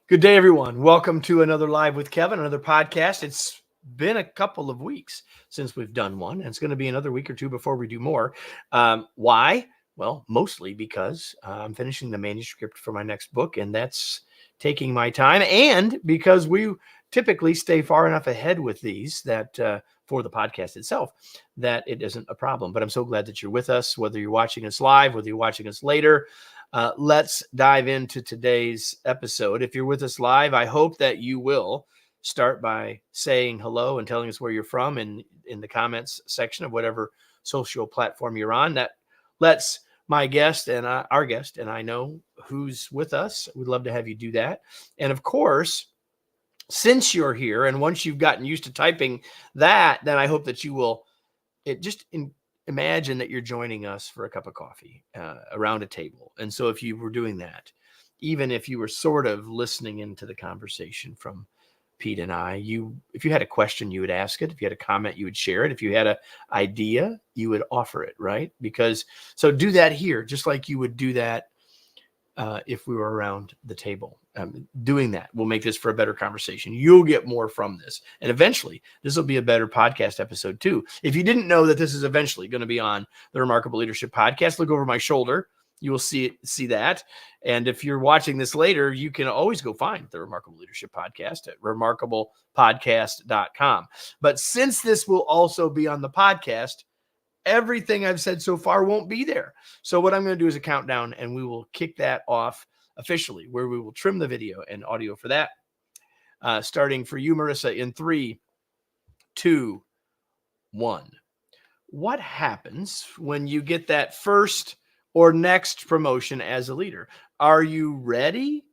Good day, everyone. Welcome to another Live with Kevin, another podcast. It's been a couple of weeks since we've done one, and it's going to be another week or two before we do more. Why? Well, mostly because I'm finishing the manuscript for my next book, and that's taking my time, and because we typically stay far enough ahead with these that for the podcast itself, that it isn't a problem. But I'm so glad that you're with us, whether you're watching us live, whether you're watching us later. Let's dive into today's episode. If you're with us live, I hope that you will start by saying hello and telling us where you're from in the comments section of whatever social platform you're on. That lets my guest and our guest and I know who's with us. We'd love to have you do that. And of course, since you're here and once you've gotten used to typing that, then I hope that you will imagine that you're joining us for a cup of coffee around a table. And so if you were doing that, even if you were sort of listening into the conversation from Pete and I, if you had a question, you would ask it. If you had a comment, you would share it. If you had an idea, you would offer it, right? So do that here, just like you would do that if we were around the table. Doing that will make this for a better conversation. You'll get more from this. And eventually, this will be a better podcast episode too. If you didn't know that this is eventually going to be on the Remarkable Leadership Podcast, look over my shoulder. You will see that. And if you're watching this later, you can always go find the Remarkable Leadership Podcast at remarkablepodcast.com. But since this will also be on the podcast, everything I've said so far won't be there. So what I'm going to do is a countdown, and we will kick that off officially, where we will trim the video and audio for that. Starting for you, Marissa, in 3, 2, 1. What happens when you get that first or next promotion as a leader? Are you ready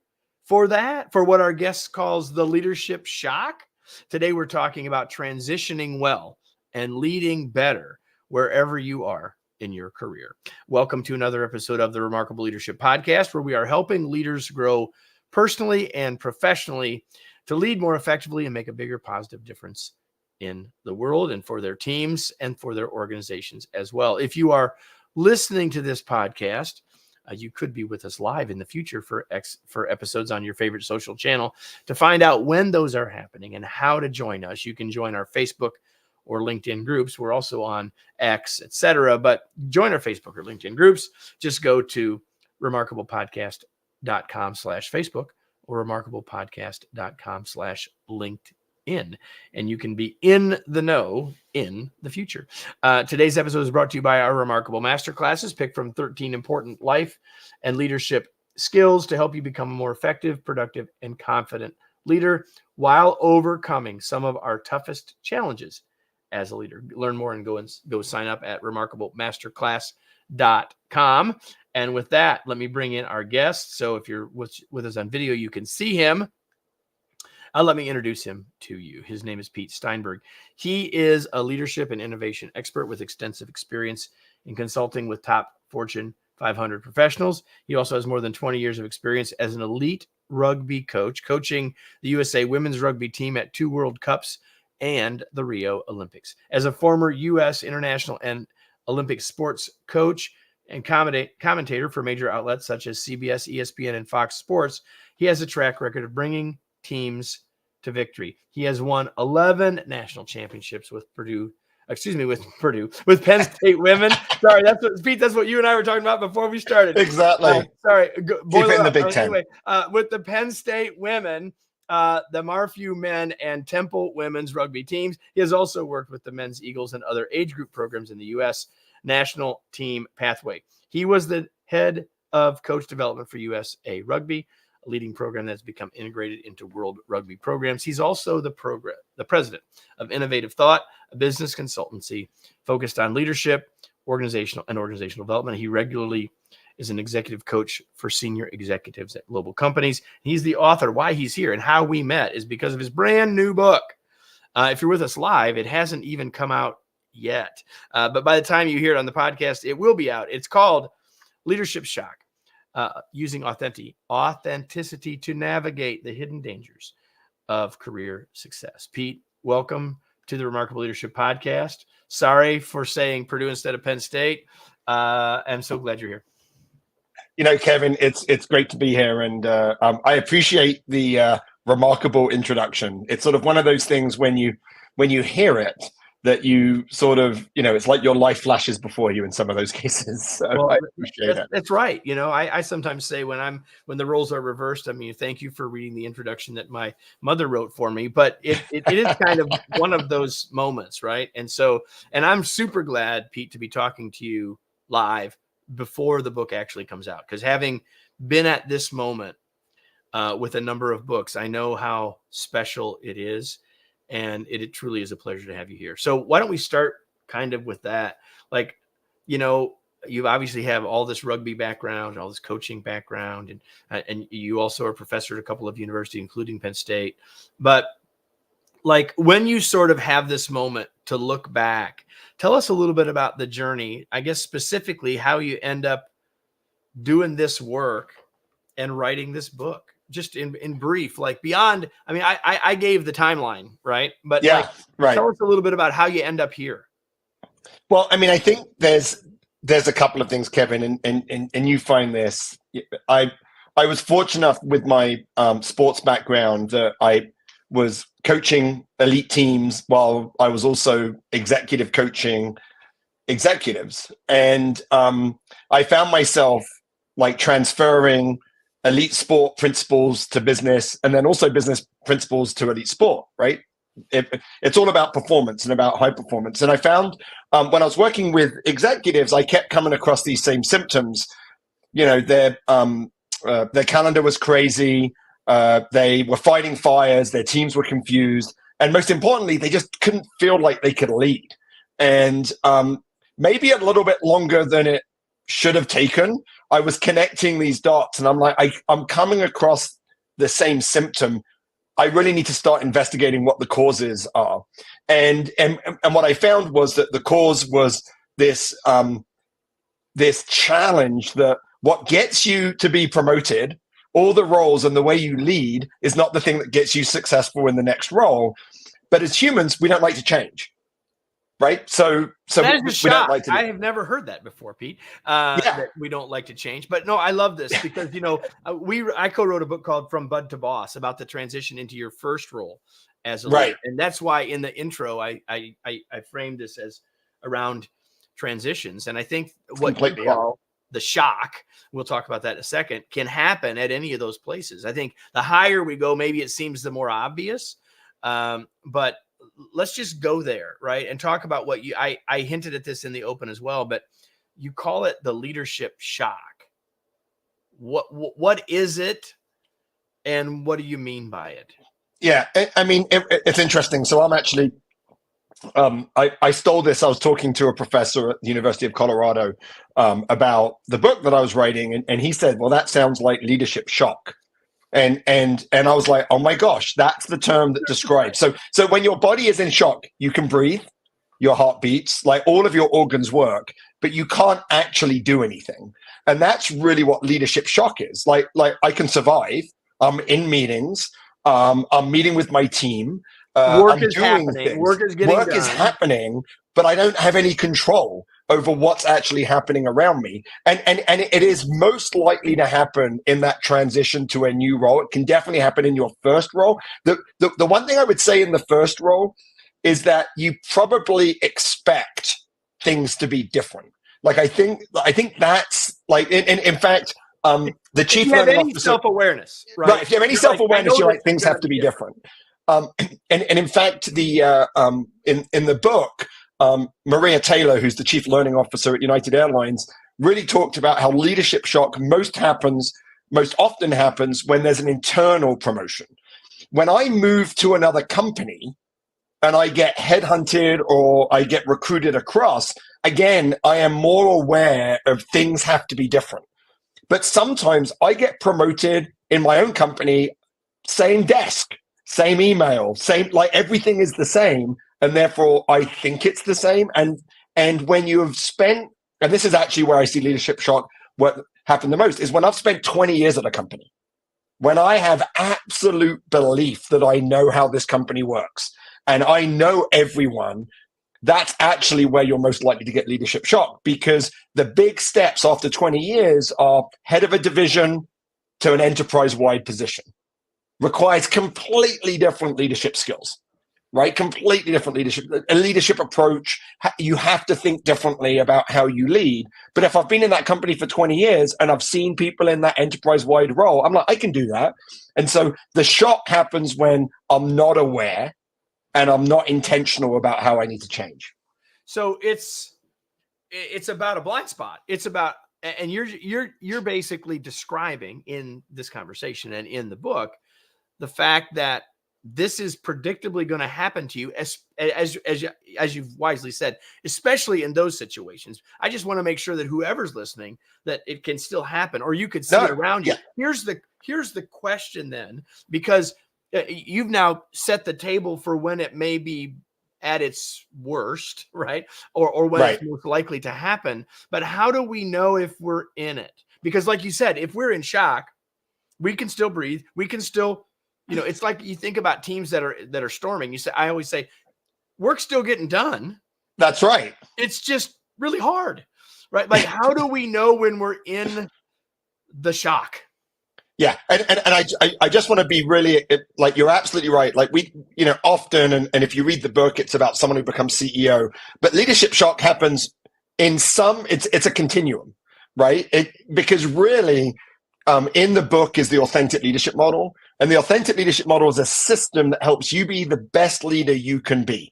for that? For what our guest calls the leadership shock? Today, we're talking about transitioning well and leading better wherever you are in your career. Welcome to another episode of the Remarkable Leadership Podcast, where we are helping leaders grow personally and professionally to lead more effectively and make a bigger positive difference in the world and for their teams and for their organizations as well. If you are listening to this podcast, you could be with us live in the future for episodes on your favorite social channel. To find out when those are happening and how to join us, you can join our Facebook or LinkedIn groups. We're also on X, etc. But join our Facebook or LinkedIn groups. Just go to remarkablepodcast.com/Facebook or remarkablepodcast.com/LinkedIn. And you can be in the know in the future. Today's episode is brought to you by our Remarkable Masterclasses, picked from 13 important life and leadership skills to help you become a more effective, productive, and confident leader while overcoming some of our toughest challenges as a leader. Learn more and go sign up at remarkablemasters.com. And with that, let me bring in our guest. So if you're with us on video, you can see him. Let me introduce him to you. His name is Pete Steinberg. He is a leadership and innovation expert with extensive experience in consulting with top Fortune 500 professionals. He also has more than 20 years of experience as an elite rugby coach, coaching the USA women's rugby team at 2 World Cups and the Rio Olympics. As a former U.S. international and Olympic sports coach and commentator for major outlets such as CBS, ESPN, and Fox Sports, he has a track record of bringing teams to victory. He has won 11 national championships with Penn State women. Sorry, that's what you and I were talking about before we started. Exactly. Sorry. Keep it in the Big Ten. Anyway, with the Penn State women, the Marfew men and Temple women's rugby teams. He has also worked with the men's Eagles and other age group programs in the U.S. national team pathway. He was the head of coach development for USA Rugby, a leading program that's become integrated into world rugby programs. He's also the president of Innovative Thought, a business consultancy focused on leadership, organizational development. He regularly is an executive coach for senior executives at global companies. He's the author. Why he's here and how we met is because of his brand new book. If you're with us live, it hasn't even come out yet. But by the time you hear it on the podcast, it will be out. It's called Leadership Shock, using authenticity to navigate the hidden dangers of career success. Pete, welcome to the Remarkable Leadership Podcast. Sorry for saying Purdue instead of Penn State. I'm so glad you're here. Kevin, it's great to be here, and I appreciate the remarkable introduction. It's sort of one of those things when you hear it that you sort of, it's like your life flashes before you in some of those cases. So Well, I appreciate it. that's right. I sometimes say when the roles are reversed, I mean, thank you for reading the introduction that my mother wrote for me. But it is kind of one of those moments, right? And I'm super glad, Pete, to be talking to you live before the book actually comes out, because having been at this moment with a number of books, I know how special it is, and it truly is a pleasure to have you here. So why don't we start kind of with that? Like, you obviously have all this rugby background, all this coaching background, and you also are a professor at a couple of universities, including Penn State. But like, when you sort of have this moment to look back, tell us a little bit about the journey, I guess specifically how you end up doing this work and writing this book, just in brief, like beyond, I mean, I gave the timeline, right? But Yeah, right. tell us a little bit about how you end up here. Well, I mean, I think there's a couple of things, Kevin, and you find this. I was fortunate enough with my sports background that I was coaching elite teams while I was also executive coaching executives, and I found myself like transferring elite sport principles to business, and then also business principles to elite sport, right? It's all about performance and about high performance. And I found when I was working with executives, I kept coming across these same symptoms. Their calendar was crazy. They were fighting fires. Their teams were confused. And most importantly, they just couldn't feel like they could lead. And maybe a little bit longer than it should have taken, I was connecting these dots, and I'm like, I'm coming across the same symptom. I really need to start investigating what the causes are. And what I found was that the cause was this challenge that what gets you to be promoted, all the roles and the way you lead, is not the thing that gets you successful in the next role. But as humans, we don't like to change. Right. So we don't like to. I have never heard that before, Pete. That we don't like to change. But no, I love this because, I co-wrote a book called From Bud to Boss about the transition into your first role as a leader. And that's why in the intro, I framed this as around transitions. And I think what you call the shock, we'll talk about that in a second, can happen at any of those places. I think the higher we go, maybe it seems the more obvious. But let's just go there, right? And talk about what I hinted at this in the open as well, but you call it the leadership shock. What is it? And what do you mean by it? Yeah, I mean, it's interesting. So I'm actually, I stole this. I was talking to a professor at the University of Colorado about the book that I was writing. And he said, well, that sounds like leadership shock. And I was like, oh my gosh, that's the term that describes. So when your body is in shock, you can breathe, your heart beats, like all of your organs work, but you can't actually do anything. And that's really what leadership shock is. Like I can survive. I'm in meetings. I'm meeting with my team. Work is happening. Work is getting done. Work is happening, but I don't have any control over what's actually happening around me. And it is most likely to happen in that transition to a new role. It can definitely happen in your first role. The one thing I would say in the first role is that you probably expect things to be different. Like I think that's like in fact, the chief learning officer, self-awareness, right? If you have any self-awareness, you're like, things have to be different. And in fact, the in the book, Maria Taylor, who's the chief learning officer at United Airlines, really talked about how leadership shock most often happens when there's an internal promotion. When I move to another company and I get headhunted or I get recruited across, again, I am more aware of things have to be different. But sometimes I get promoted in my own company, same desk, same email, same, like everything is the same. And therefore I think it's the same. And when you have spent, and this is actually where I see leadership shock, what happened the most is when I've spent 20 years at a company, when I have absolute belief that I know how this company works and I know everyone, that's actually where you're most likely to get leadership shock, because the big steps after 20 years are head of a division to an enterprise-wide position. Requires completely different leadership skills, right? Completely different a leadership approach. You have to think differently about how you lead. But if I've been in that company for 20 years and I've seen people in that enterprise-wide role, I'm like, I can do that. And so the shock happens when I'm not aware and I'm not intentional about how I need to change. So it's about a blind spot. It's about, and you're basically describing in this conversation and in the book the fact that this is predictably going to happen to you, as you've wisely said, especially in those situations. I just want to make sure that whoever's listening, that it can still happen, or you could see it around you. Here's the question then, because you've now set the table for when it may be at its worst, right? Or when it's most likely to happen. But how do we know if we're in it? Because like you said, if we're in shock, we can still breathe. We can still, it's like you think about teams that are storming. I always say, work's still getting done. That's right. It's just really hard, right? Like, how do we know when we're in the shock? Yeah. And I just want to be really, like, you're absolutely right. Like we, often, and if you read the book, it's about someone who becomes CEO, but leadership shock happens in it's a continuum, right? Because really, in the book is the authentic leadership model. And the authentic leadership model is a system that helps you be the best leader you can be,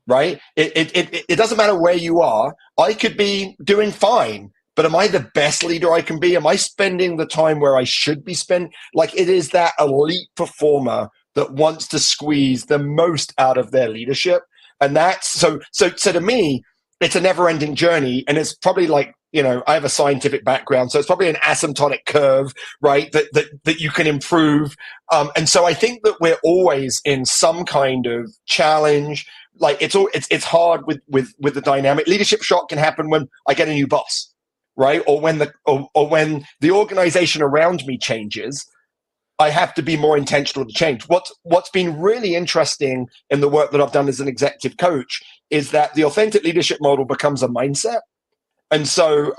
right? It doesn't matter where you are. I could be doing fine, but am I the best leader I can be? Am I spending the time where I should be spending? Like, it is that elite performer that wants to squeeze the most out of their leadership. And that's so to me, it's a never ending journey. And it's probably like, I have a scientific background, so it's probably an asymptotic curve, right? That you can improve. And so I think that we're always in some kind of challenge. Like it's hard with the dynamic. Leadership shock can happen when I get a new boss, right? Or when the organization around me changes. I have to be more intentional to change. What's been really interesting in the work that I've done as an executive coach is that the authentic leadership model becomes a mindset. And so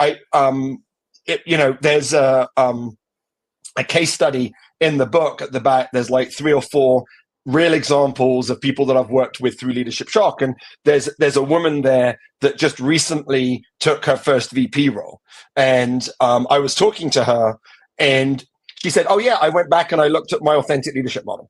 there's a case study in the book at the back. There's like 3 or 4 real examples of people that I've worked with through leadership shock. And there's a woman there that just recently took her first VP role. And I was talking to her and she said, oh yeah, I went back and I looked at my authentic leadership model.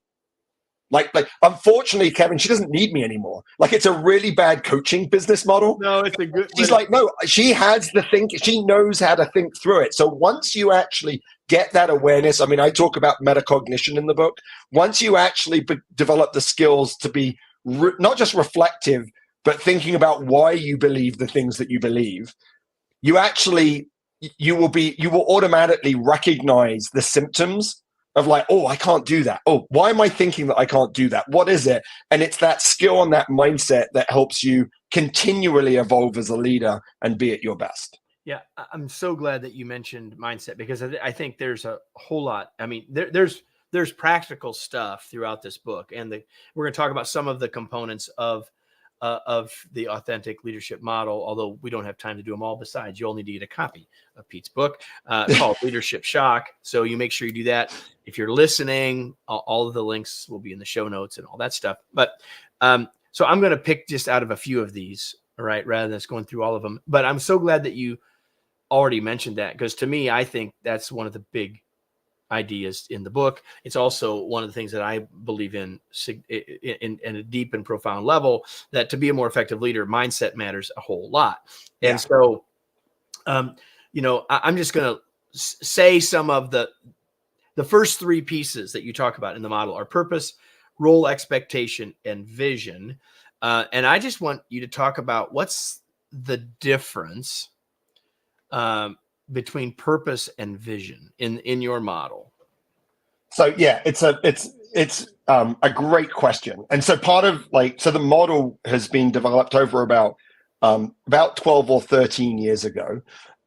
Like, unfortunately, Kevin, she doesn't need me anymore. Like, it's a really bad coaching business model. No, it's a good. She's like, no, she has the think. She knows how to think through it. So once you actually get that awareness, I mean, I talk about metacognition in the book. Once you actually develop the skills to be not just reflective, but thinking about why you believe the things that you believe, you will automatically recognize the symptoms of like, oh, I can't do that. Oh, why am I thinking that I can't do that? What is it? And it's that skill and that mindset that helps you continually evolve as a leader and be at your best. Yeah, I'm so glad that you mentioned mindset, because I think there's a whole lot. I mean, there's practical stuff throughout this book, and we're going to talk about some of the components of the authentic leadership model, although we don't have time to do them all. Besides, you'll need to get a copy of Pete's book called Leadership Shock. So you make sure you do that. If you're listening, all of the links will be in the show notes and all that stuff. But so I'm going to pick just out of a few of these, all right, rather than us going through all of them. But I'm so glad that you already mentioned that, because to me, I think that's one of the big ideas in the book. It's also one of the things that I believe in a deep and profound level, that to be a more effective leader, mindset matters a whole lot. Yeah. And so, I'm just going to say some of the first 3 pieces that you talk about in the model are purpose, role, expectation, and vision. And I just want you to talk about what's the difference between purpose and vision in your model. So yeah, it's a great question. And so part of the model has been developed over about 12 or 13 years ago.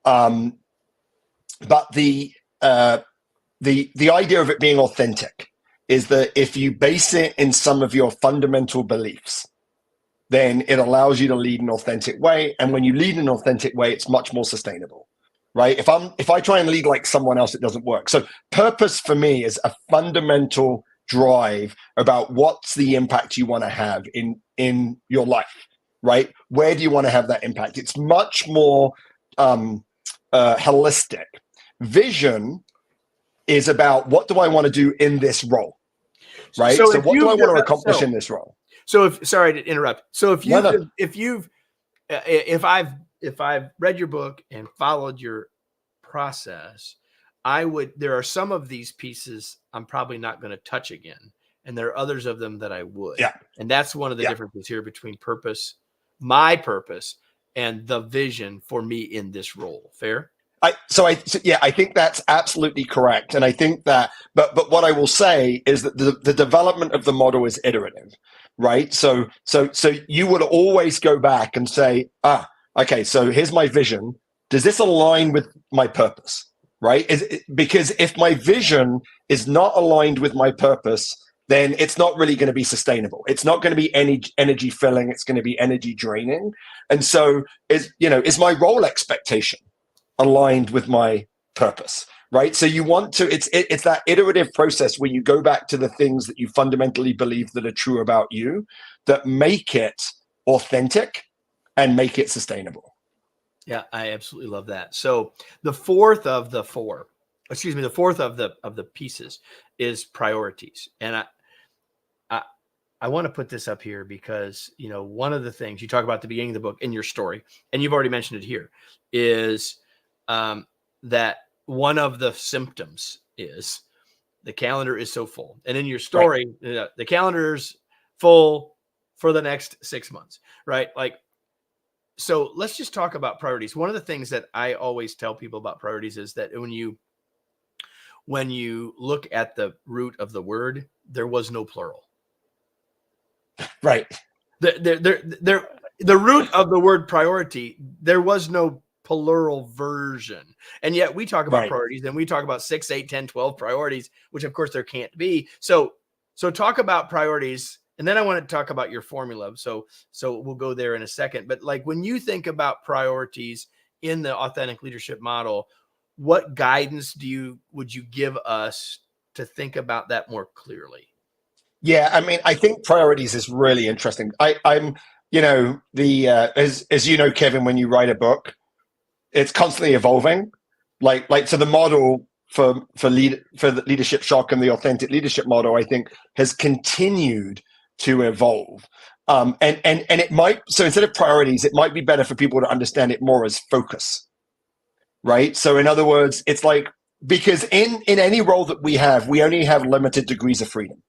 But the idea of it being authentic is that if you base it in some of your fundamental beliefs, then it allows you to lead an authentic way. And when you lead in an authentic way, it's much more sustainable, right? If I try and lead like someone else, it doesn't work. So purpose for me is a fundamental drive about what's the impact you want to have in your life, right? Where do you want to have that impact? It's much more holistic. Vision is about what do I want to do in this role, right? So what do I want to accomplish in this role? So sorry to interrupt. So if I've read your book and followed your process, there are some of these pieces I'm probably not going to touch again. And there are others of them that I would. Yeah. And that's one of the differences here between my purpose, and the vision for me in this role. Fair? I think that's absolutely correct. And I think that, but what I will say is that the development of the model is iterative, right? So you would always go back and say, okay, so here's my vision. Does this align with my purpose, right? Because if my vision is not aligned with my purpose, then it's not really going to be sustainable. It's not going to be energy filling. It's going to be energy draining. And so is my role expectation aligned with my purpose, right? So you want to, it's that iterative process where you go back to the things that you fundamentally believe that are true about you that make it authentic and make it sustainable. Yeah, I absolutely love that. So the fourth of the pieces is priorities. And I want to put this up here because, one of the things you talk about at the beginning of the book in your story, and you've already mentioned it here, is that one of the symptoms is the calendar is so full. And in your story, right, the calendar's full for the next 6 months, right? So let's just talk about priorities. One of the things that I always tell people about priorities is that when you look at the root of the word, there was no plural. Right. The root of the word priority, there was no plural version. And yet we talk about priorities, and we talk about 6, 8, 10, 12 priorities, which of course there can't be. So talk about priorities. And then I want to talk about your formula. So we'll go there in a second. But when you think about priorities in the authentic leadership model, what guidance would you give us to think about that more clearly? Yeah, I mean, I think priorities is really interesting. I'm as you know, Kevin, when you write a book, it's constantly evolving. So the model for the leadership shock and the authentic leadership model, I think, has continued to evolve. And it might, so instead of priorities, it might be better for people to understand it more as focus, right? So in other words, it's because in any role that we have, we only have limited degrees of freedom.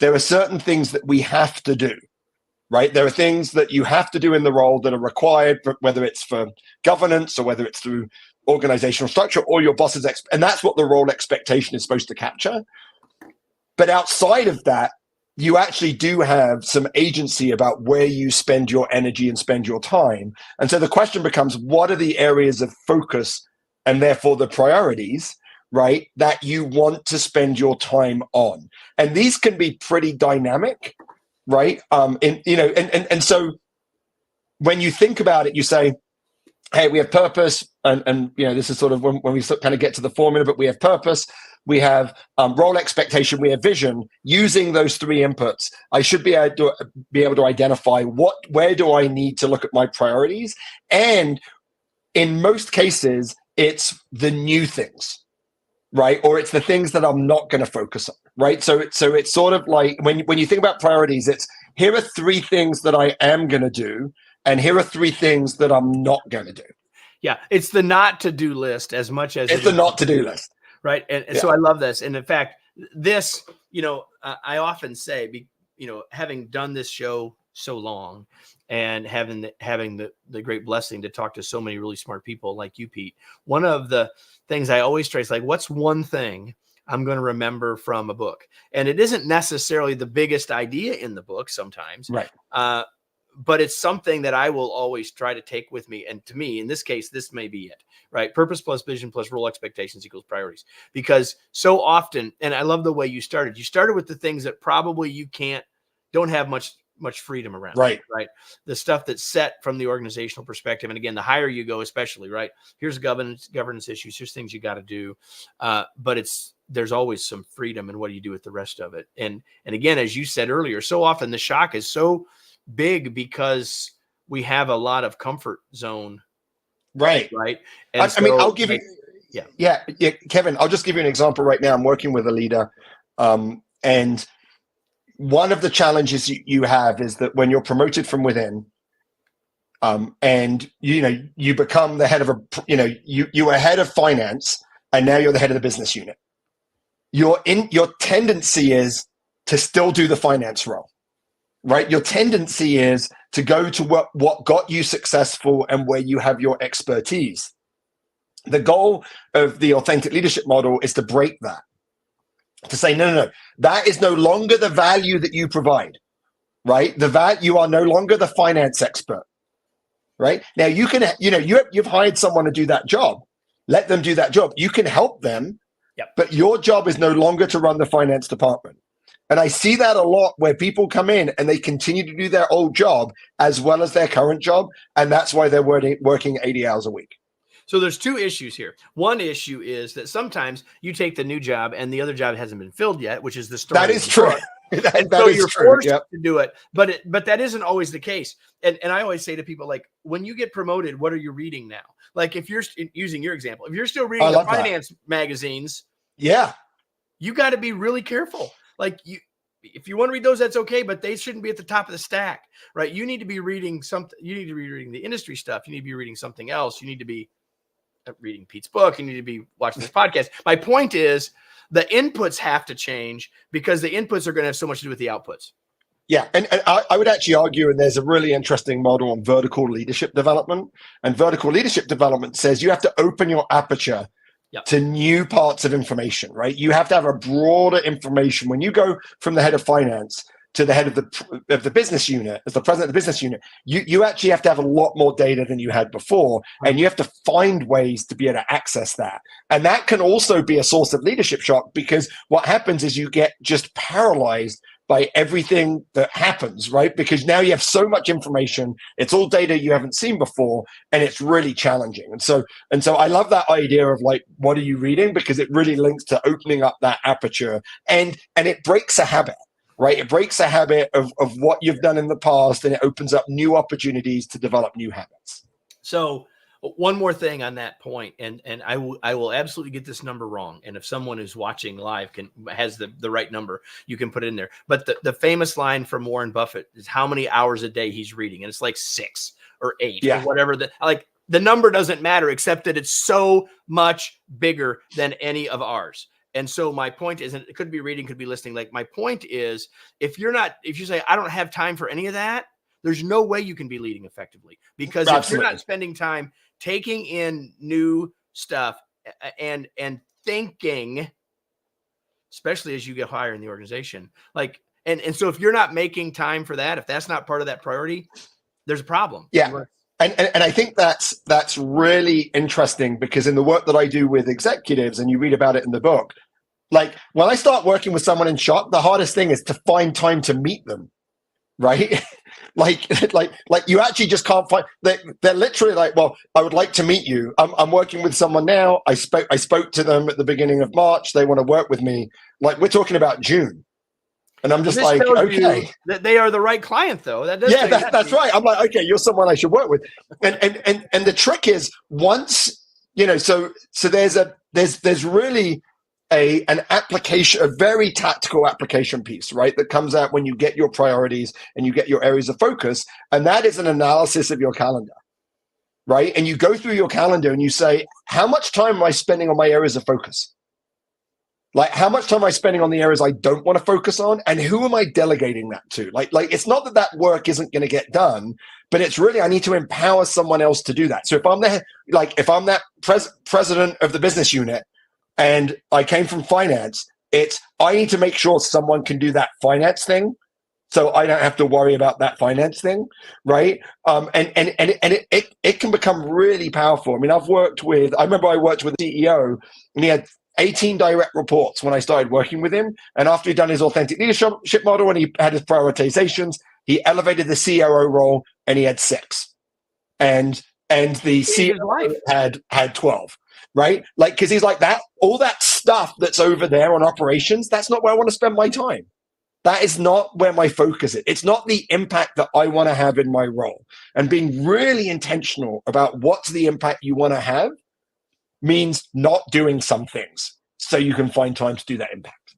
There are certain things that we have to do, right? There are things that you have to do in the role that are required, whether it's for governance or whether it's through organizational structure or your boss's, and that's what the role expectation is supposed to capture. But outside of that, you actually do have some agency about where you spend your energy and spend your time. And so the question becomes, what are the areas of focus and therefore the priorities, right, that you want to spend your time on? And these can be pretty dynamic, right? And so when you think about it, you say, hey, we have purpose, and this is sort of when we kind of get to the formula, but we have purpose, we have role expectation, we have vision. Using those three inputs, I should be able to identify where do I need to look at my priorities, and in most cases, it's the new things, right? Or it's the things that I'm not going to focus on, right? So it's sort of like when you think about priorities, it's here are 3 things that I am going to do, and here are 3 things that I'm not going to do. Yeah, it's the not to do list as much as it's the not to do list, right? And so I love this. And in fact, this, I often say, having done this show so long and having the great blessing to talk to so many really smart people like you, Pete, one of the things I always trace, what's one thing I'm going to remember from a book? And it isn't necessarily the biggest idea in the book sometimes, right? But it's something that I will always try to take with me. And to me, in this case, this may be it, right? Purpose plus vision plus role expectations equals priorities. Because so often, and I love the way you started with the things that probably you don't have much much freedom around. Right. Right. The stuff that's set from the organizational perspective. And again, the higher you go, especially, right, here's governance issues, here's things you got to do. But there's always some freedom in what do you do with the rest of it. And again, as you said earlier, so often the shock is so big because we have a lot of comfort zone. Right. Right. And I mean, I'll give you, yeah, Kevin, I'll just give you an example right now. I'm working with a leader. And one of the challenges you have is that when you're promoted from within, and you become the head of you were head of finance, and now you're the head of the business unit. Your tendency is to still do the finance role, right? Your tendency is to go to what got you successful and where you have your expertise. The goal of the authentic leadership model is to break that. To say, no, that is no longer the value that you provide, right? You are no longer the finance expert, right? Now you can, you've hired someone to do that job. Let them do that job. You can help them, but your job is no longer to run the finance department. And I see that a lot where people come in and they continue to do their old job as well as their current job. And that's why they're working 80 hours a week. So there's two issues here. One issue is that sometimes you take the new job and the other job hasn't been filled yet, which is the story. That is true. So you're forced to do it, but that isn't always the case. And I always say to people, like, when you get promoted, what are you reading now? Like, if you're using your example, if you're still reading the finance magazines, you got to be really careful. Like, if you want to read those, that's okay, but they shouldn't be at the top of the stack, right? You need to be reading something. You need to be reading the industry stuff. You need to be reading something else. You need to be reading Pete's book. You need to be watching this podcast. My point is the inputs have to change because the inputs are going to have so much to do with the outputs. Yeah. And I would actually argue, and there's a really interesting model on vertical leadership development. And vertical leadership development says you have to open your aperture to new parts of information, right? You have to have a broader information. When you go from the head of finance to the head of the business unit, as the president of the business unit, you actually have to have a lot more data than you had before. And you have to find ways to be able to access that. And that can also be a source of leadership shock, because what happens is you get just paralyzed by everything that happens, right? Because now you have so much information, it's all data you haven't seen before, and it's really challenging. And so I love that idea of, like, what are you reading? Because it really links to opening up that aperture, and it breaks a habit, right? It breaks a habit of what you've done in the past, and it opens up new opportunities to develop new habits. So one more thing on that point, and I will absolutely get this number wrong. And if someone who's watching live has the right number, you can put it in there. But the famous line from Warren Buffett is how many hours a day he's reading. And it's like 6 or 8 or whatever. The number doesn't matter, except that it's so much bigger than any of ours. And so my point is, and it could be reading, could be listening. Like, my point is, if you say, I don't have time for any of that, there's no way you can be leading effectively, because if you're not spending time taking in new stuff and thinking, especially as you get higher in the organization, like, and so if you're not making time for that, if that's not part of that priority, there's a problem. Yeah. And I think that's really interesting, because in the work that I do with executives, and you read about it in the book, like, when I start working with someone in shock, the hardest thing is to find time to meet them, right? like you actually just can't find. They're literally like, well, I would like to meet you. I'm working with someone now. I spoke to them at the beginning of March. They want to work with me. Like, we're talking about June. And I'm just like, okay, that they are the right client, though. That's right. I'm like, okay, you're someone I should work with. And the trick is, once, so there's really an application, a very tactical application piece, right? That comes out when you get your priorities and you get your areas of focus. And that is an analysis of your calendar, right? And you go through your calendar and you say, how much time am I spending on my areas of focus? Like, how much time am I spending on the areas I don't want to focus on, and who am I delegating that to? Like it's not that work isn't going to get done, but it's really, I need to empower someone else to do that. So if I'm that president of the business unit and I came from finance, I need to make sure someone can do that finance thing, so I don't have to worry about that finance thing, right? And it can become really powerful. I mean, I remember I worked with a CEO, and he had 18 direct reports when I started working with him. And after he'd done his authentic leadership model and he had his prioritizations, He elevated the COO role and he had 6. And the COO had 12, right? Like, because he's like, that, all that stuff that's over there on operations, that's not where I want to spend my time. That is not where my focus is. It's not the impact that I want to have in my role. And being really intentional about what's the impact you want to have means not doing some things so you can find time to do that impact.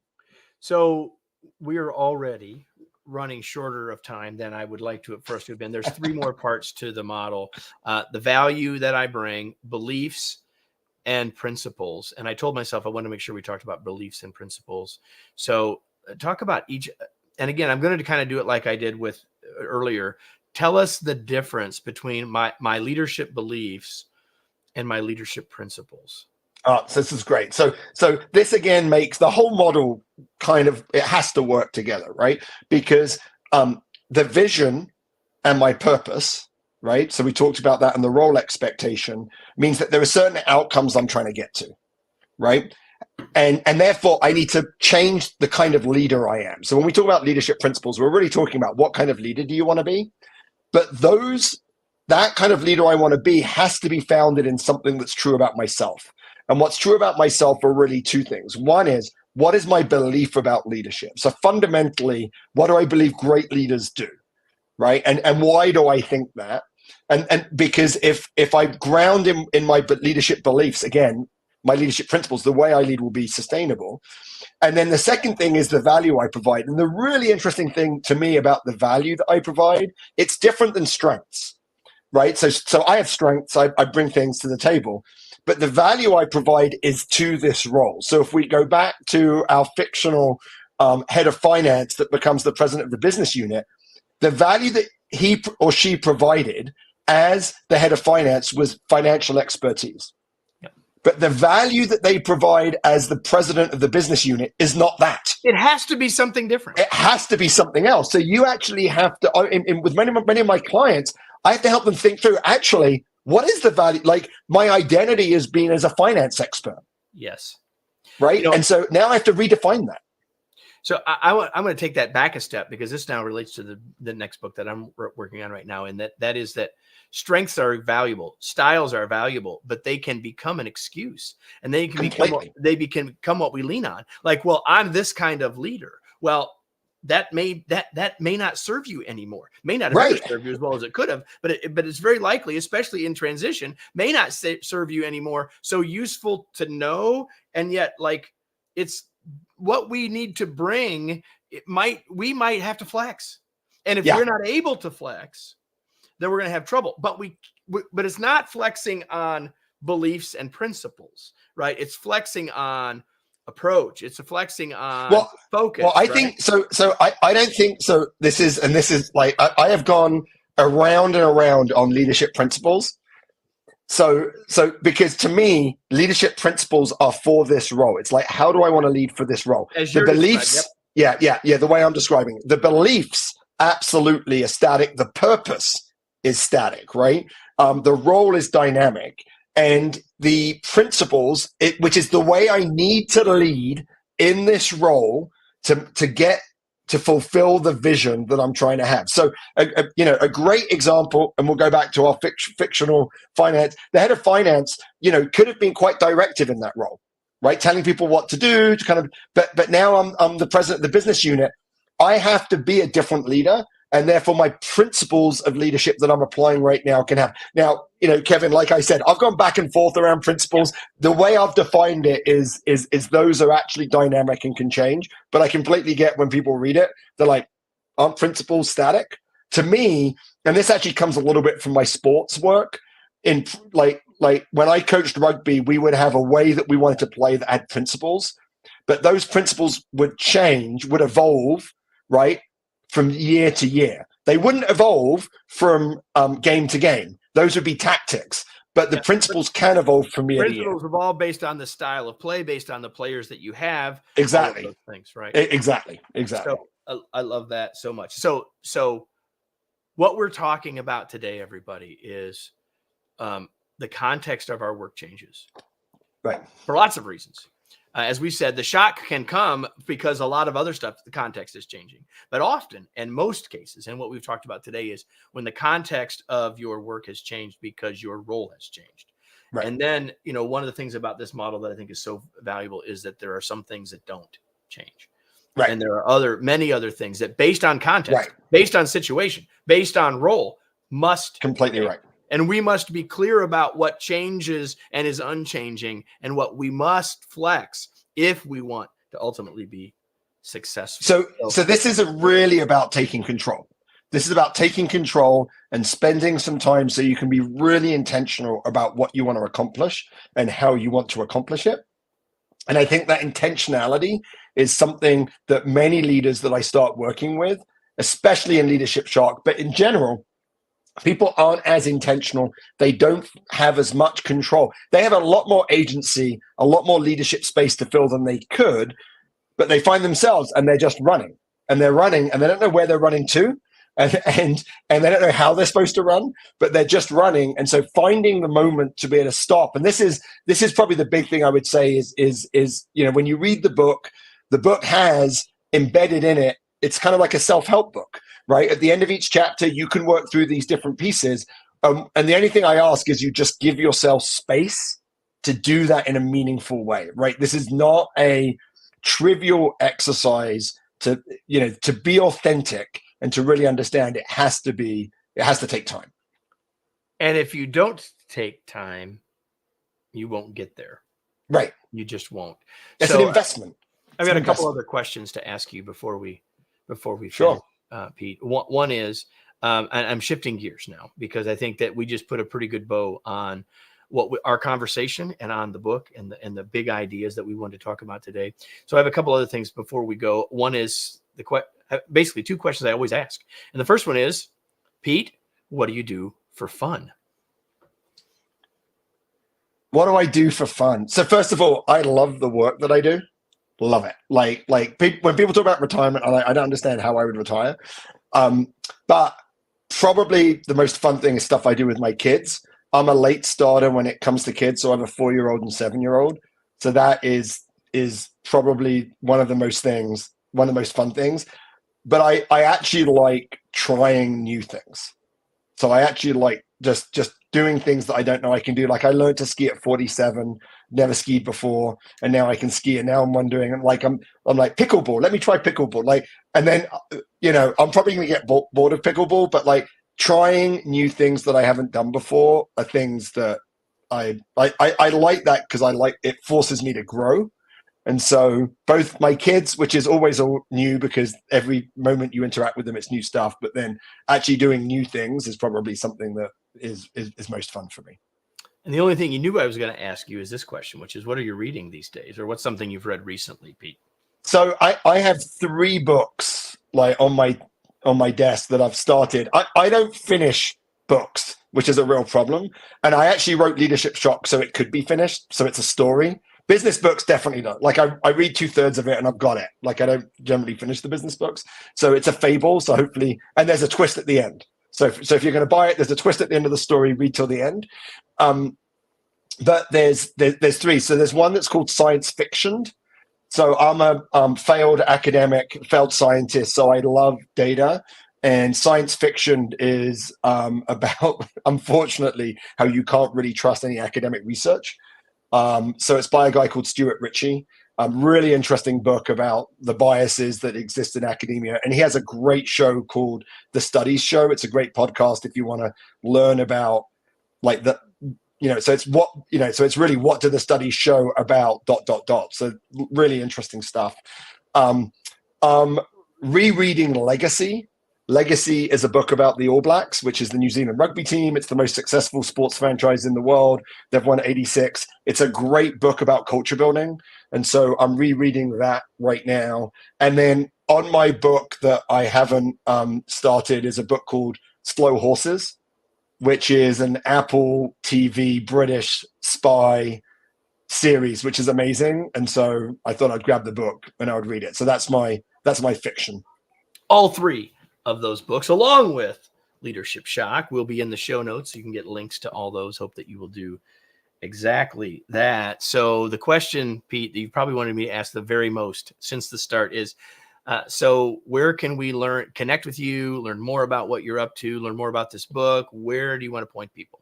So we are already running shorter of time than I would like to at first have been. There's 3 more parts to the model. The value that I bring, beliefs, and principles. And I told myself I wanted to make sure we talked about beliefs and principles. So talk about each. And again, I'm going to kind of do it like I did with earlier. Tell us the difference between my leadership beliefs and my leadership principles. So this is great. So this again makes the whole model kind of, it has to work together, right? Because the vision and my purpose, right? So we talked about that, and the role expectation means that there are certain outcomes I'm trying to get to, right? And therefore I need to change the kind of leader I am. So when we talk about leadership principles, we're really talking about what kind of leader do you want to be? But that kind of leader I want to be has to be founded in something that's true about myself. And what's true about myself are really 2 things. One is, what is my belief about leadership? So fundamentally, what do I believe great leaders do, right? And why do I think that? And because if I ground in my leadership beliefs, again, my leadership principles, the way I lead will be sustainable. And then the second thing is the value I provide. And the really interesting thing to me about the value that I provide, it's different than strengths, right? So I have strengths, I bring things to the table, but the value I provide is to this role. So if we go back to our fictional head of finance that becomes the president of the business unit, the value that he or she provided as the head of finance was financial expertise. But the value that they provide as the president of the business unit is not that. It has to be something different. It has to be something else. So you actually have to, with many of my clients, I have to help them think through, actually, what is the value? Like, my identity is being as a finance expert. Yes. Right. And so now I have to redefine that. So I'm going to take that back a step, because this now relates to the next book that I'm working on right now. And that is that strengths are valuable, styles are valuable, but they can become an excuse, and they can become what we lean on. Like, well, I'm this kind of leader. Well, that may not serve you anymore. May not have ever served you as well as it could have, but it's very likely, especially in transition, may not serve you anymore. So useful to know, and yet, like, it's what we need to bring. We might have to flex, and if you're not able to flex, then we're going to have trouble. But it's not flexing on beliefs and principles, right? It's flexing on approach. It's a flexing on focus. Well, I think so. So I don't think so. This is like, I have gone around and around on leadership principles. So because to me, leadership principles are for this role. It's like, how do I want to lead for this role? The beliefs, the way I'm describing it. The beliefs absolutely are static. The purpose is static, right? The role is dynamic. And the principles, which is the way I need to lead in this role to get to fulfill the vision that I'm trying to have. So, a great example, and we'll go back to our fictional finance. The head of finance, could have been quite directive in that role, right? Telling people what to do, to kind of. But now I'm the president of the business unit. I have to be a different leader, and therefore my principles of leadership that I'm applying right now can have. Now, Kevin, like I said, I've gone back and forth around principles. The way I've defined it is those are actually dynamic and can change. But I completely get when people read it, they're like, aren't principles static? To me, and this actually comes a little bit from my sports work, in like when I coached rugby, we would have a way that we wanted to play that had principles, but those principles would change, would evolve, right? From year to year. They wouldn't evolve from game to game. Those would be tactics, but the principles can evolve from year to year. Principles evolve based on the style of play, based on the players that you have. Exactly. All of those things, right? Exactly. So I love that so much. So what we're talking about today, everybody, is the context of our work changes. Right. For lots of reasons. As we said, the shock can come because a lot of other stuff, the context is changing. But often, in most cases, and what we've talked about today is when the context of your work has changed because your role has changed. Right. And then, one of the things about this model that I think is so valuable is that there are some things that don't change. Right. And there are many other things that, based on context, Right. based on situation, based on role, must completely change. Right. And we must be clear about what changes and is unchanging and what we must flex if we want to ultimately be successful. So this is really about taking control. This is about taking control and spending some time so you can be really intentional about what you want to accomplish and how you want to accomplish it. And I think that intentionality is something that many leaders that I start working with, especially in Leadership Shock, but in general, people aren't as intentional. They don't have as much control. They have a lot more agency, a lot more leadership space to fill than they could, but they find themselves and they're just running and they're running and they don't know where they're running to. And they don't know how they're supposed to run, but they're just running. And so finding the moment to be able to stop. And this is probably the big thing I would say is when you read the book has embedded in it, it's kind of like a self-help book, right? At the end of each chapter, you can work through these different pieces. And the only thing I ask is you just give yourself space to do that in a meaningful way, right? This is not a trivial exercise to be authentic and to really understand. It has to take time. And if you don't take time, you won't get there. Right. You just won't. It's an investment. I've got a couple other questions to ask you before we sure. finish, Pete. One is, and I'm shifting gears now because I think that we just put a pretty good bow on our conversation and on the book and the big ideas that we wanted to talk about today. So I have a couple other things before we go. One is basically two questions I always ask. And the first one is, Pete, what do you do for fun? What do I do for fun? So first of all, I love the work that I do. Love it. Like when people talk about retirement, I don't understand how I would retire. But probably the most fun thing is stuff I do with my kids. I'm a late starter when it comes to kids. So I have a 4-year-old and 7-year-old. So that is probably one of the most fun things. But I actually like trying new things. So I actually like just doing things that I don't know I can do. Like I learned to ski at 47, never skied before, and now I can ski. And now I'm wondering, I'm like pickleball. Let me try pickleball. Like, and then I'm probably gonna get bored of pickleball, but like trying new things that I haven't done before are things that I like that because I like it forces me to grow. And so both my kids, which is always all new because every moment you interact with them, it's new stuff. But then actually doing new things is probably something that is most fun for me. And the only thing you knew I was going to ask you is this question, which is, what are you reading these days? Or what's something you've read recently, Pete? So I have 3 books like on my desk that I've started. I don't finish books, which is a real problem. And I actually wrote Leadership Shock so it could be finished. So it's a story. Business books definitely don't. Like I read 2/3 of it and I've got it. Like I don't generally finish the business books. So it's a fable. So hopefully, and there's a twist at the end. So if you're going to buy it, there's a twist at the end of the story. Read till the end. But there's 3. So there's one that's called Science Fiction. So I'm a failed scientist. So I love data. And science fiction is about, unfortunately, how you can't really trust any academic research. So it's by a guy called Stuart Ritchie. Really interesting book about the biases that exist in academia. And he has a great show called The Studies Show. It's a great podcast if you want to learn about like so it's so it's really what do the studies show about ... So really interesting stuff. Rereading Legacy. Legacy is a book about the All Blacks, which is the New Zealand rugby team. It's the most successful sports franchise in the world. They've won 86. It's a great book about culture building. And so I'm rereading that right now. And then on my book that I haven't started is a book called Slow Horses, which is an Apple TV British spy series, which is amazing. And so I thought I'd grab the book and I would read it. So that's my fiction. All 3 of those books, along with Leadership Shock, will be in the show notes. So you can get links to all those. Hope that you will do Exactly that. So the question, Pete, that you probably wanted me to ask the very most since the start is, so where can we connect with you, learn more about what you're up to, learn more about this book? Where do you want to point people?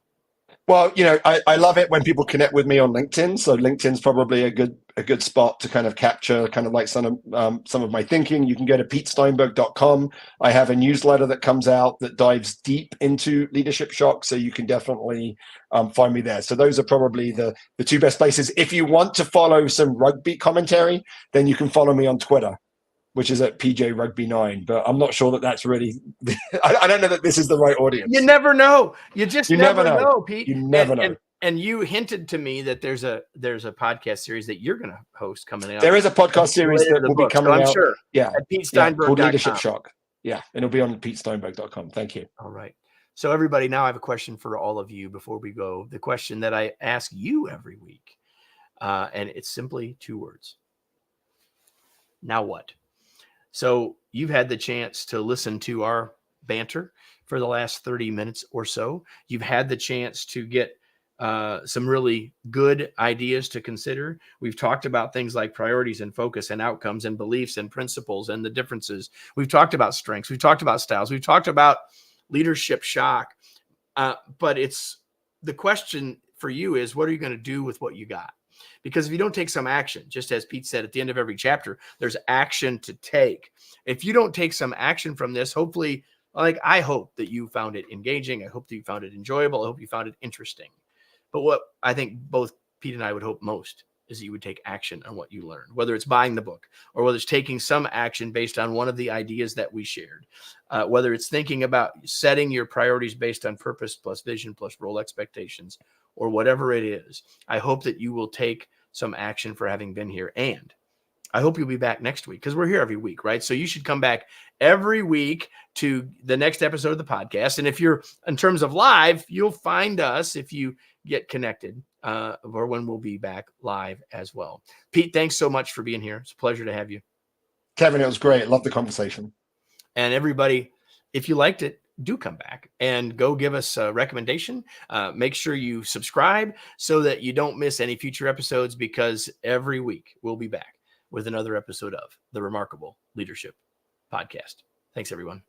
Well, I love it when people connect with me on LinkedIn. So LinkedIn's probably a good spot to kind of capture kind of like some of my thinking. You can go to petesteinberg.com. I have a newsletter that comes out that dives deep into leadership shock. So you can definitely find me there. So those are probably the two best places. If you want to follow some rugby commentary, then you can follow me on Twitter, which is at PJ Rugby 9. But I'm not sure that that's really, I don't know that this is the right audience. You never know. You just You never never know. know, Pete. You never know. And you hinted to me that there's a podcast series that you're going to host coming out. There is a podcast series that will be coming out. Sure. Yeah. At PeteSteinberg.com. Called Leadership Shock. Yeah. And it'll be on petesteinberg.com. Thank you. All right. So everybody, now I have a question for all of you before we go. The question that I ask you every week. And it's simply 2 words. Now what? So you've had the chance to listen to our banter for the last 30 minutes or so. You've had the chance to get some really good ideas to consider. We've talked about things like priorities and focus and outcomes and beliefs and principles and the differences. We've talked about strengths. We've talked about styles. We've talked about leadership shock. But it's the question for you is, what are you going to do with what you got? Because if you don't take some action, just as Pete said, at the end of every chapter, there's action to take. If you don't take some action from this, hopefully, like I hope that you found it engaging. I hope that you found it enjoyable. I hope you found it interesting. But what I think both Pete and I would hope most is that you would take action on what you learned, whether it's buying the book or whether it's taking some action based on one of the ideas that we shared, whether it's thinking about setting your priorities based on purpose plus vision plus role expectations or whatever it is. I hope that you will take some action for having been here. And I hope you'll be back next week because we're here every week, right? So you should come back every week to the next episode of the podcast. And if you're in terms of live, you'll find us if you get connected or when we'll be back live as well. Pete, thanks so much for being here. It's a pleasure to have you. Kevin, it was great. Love the conversation. And everybody, if you liked it, do come back and go give us a recommendation. Make sure you subscribe so that you don't miss any future episodes, because every week we'll be back with another episode of the Remarkable Leadership Podcast. Thanks, everyone.